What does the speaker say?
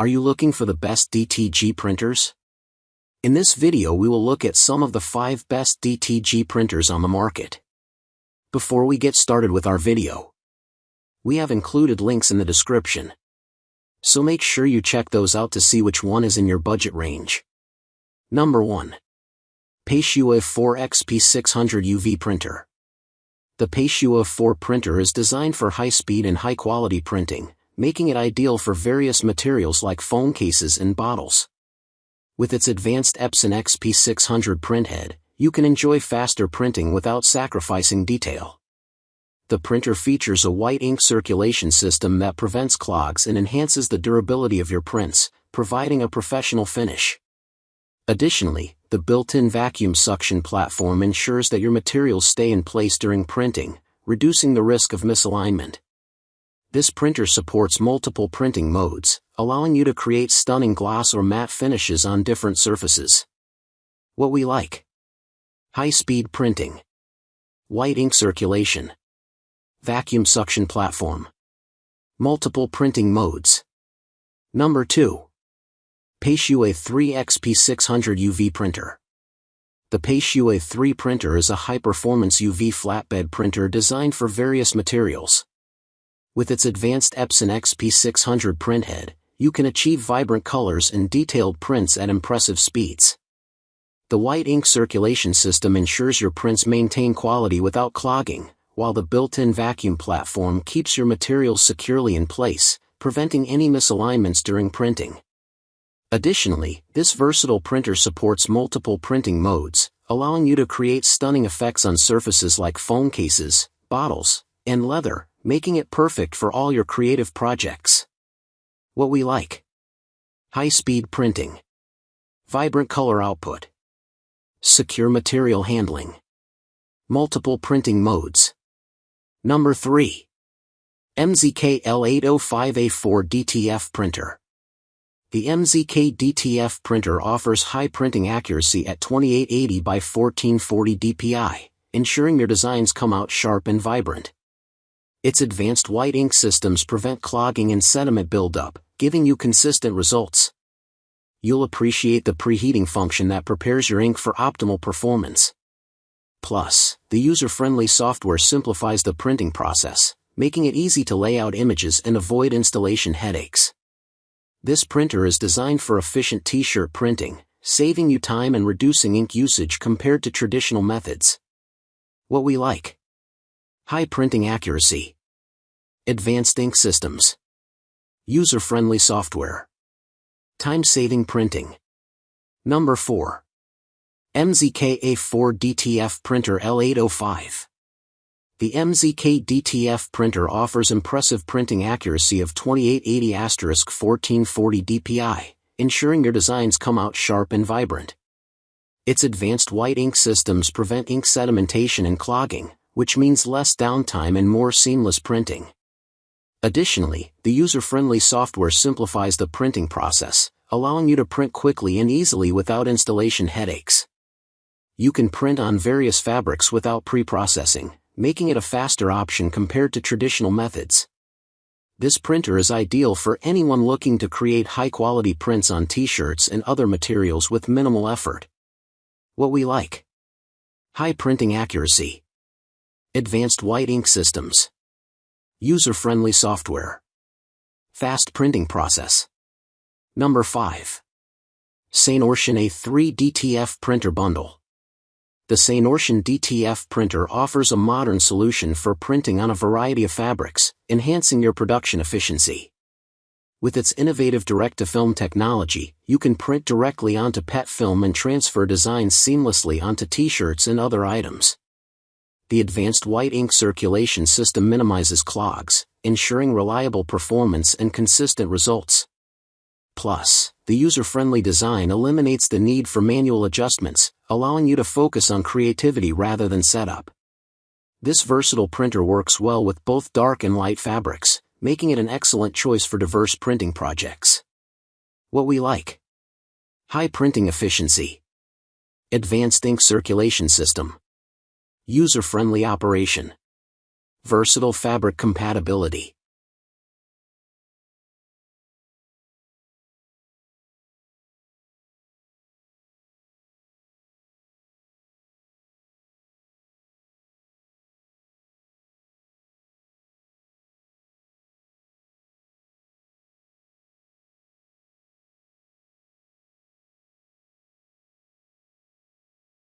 Are you looking for the best DTG printers? In this video we will look at some of the 5 best DTG printers on the market. Before we get started with our video, we have included links in the description, so make sure you check those out to see which one is in your budget range. Number 1. Pesu F4 XP600 UV Printer. The Pesu F4 printer is designed for high-speed and high-quality printing, making it ideal for various materials like phone cases and bottles. With its advanced Epson XP600 printhead, you can enjoy faster printing without sacrificing detail. The printer features a white ink circulation system that prevents clogs and enhances the durability of your prints, providing a professional finish. Additionally, the built-in vacuum suction platform ensures that your materials stay in place during printing, reducing the risk of misalignment. This printer supports multiple printing modes, allowing you to create stunning gloss or matte finishes on different surfaces. What we like: high-speed printing, white ink circulation, vacuum suction platform, multiple printing modes. Number 2. Pesua A3 XP600 UV Printer. The Pesu A3 printer is a high-performance UV flatbed printer designed for various materials. With its advanced Epson XP600 printhead, you can achieve vibrant colors and detailed prints at impressive speeds. The white ink circulation system ensures your prints maintain quality without clogging, while the built-in vacuum platform keeps your materials securely in place, preventing any misalignments during printing. Additionally, this versatile printer supports multiple printing modes, allowing you to create stunning effects on surfaces like phone cases, bottles, and leather, making it perfect for all your creative projects. What we like: high-speed printing, vibrant color output, secure material handling, multiple printing modes. Number 3. MZK L805A4 DTF Printer. The MZK DTF printer offers high printing accuracy at 2880 by 1440 dpi, ensuring your designs come out sharp and vibrant. Its advanced white ink systems prevent clogging and sediment buildup, giving you consistent results. You'll appreciate the preheating function that prepares your ink for optimal performance. Plus, the user-friendly software simplifies the printing process, making it easy to lay out images and avoid installation headaches. This printer is designed for efficient t-shirt printing, saving you time and reducing ink usage compared to traditional methods. What we like: high printing accuracy, advanced ink systems, user-friendly software, time-saving printing. Number 4. MZK A4 DTF Printer L805. The MZK DTF printer offers impressive printing accuracy of 2880*1440 dpi, ensuring your designs come out sharp and vibrant. Its advanced white ink systems prevent ink sedimentation and clogging, which means less downtime and more seamless printing. Additionally, the user-friendly software simplifies the printing process, allowing you to print quickly and easily without installation headaches. You can print on various fabrics without pre-processing, making it a faster option compared to traditional methods. This printer is ideal for anyone looking to create high-quality prints on t-shirts and other materials with minimal effort. What we like: high printing accuracy, advanced white ink systems, user-friendly software, fast printing process. Number 5. Senortian A3 DTF Printer Bundle. The Senortian DTF printer offers a modern solution for printing on a variety of fabrics, enhancing your production efficiency. With its innovative direct-to-film technology, you can print directly onto PET film and transfer designs seamlessly onto t-shirts and other items. The advanced white ink circulation system minimizes clogs, ensuring reliable performance and consistent results. Plus, the user-friendly design eliminates the need for manual adjustments, allowing you to focus on creativity rather than setup. This versatile printer works well with both dark and light fabrics, making it an excellent choice for diverse printing projects. What we like: high printing efficiency, advanced ink circulation system, user-friendly operation, versatile fabric compatibility.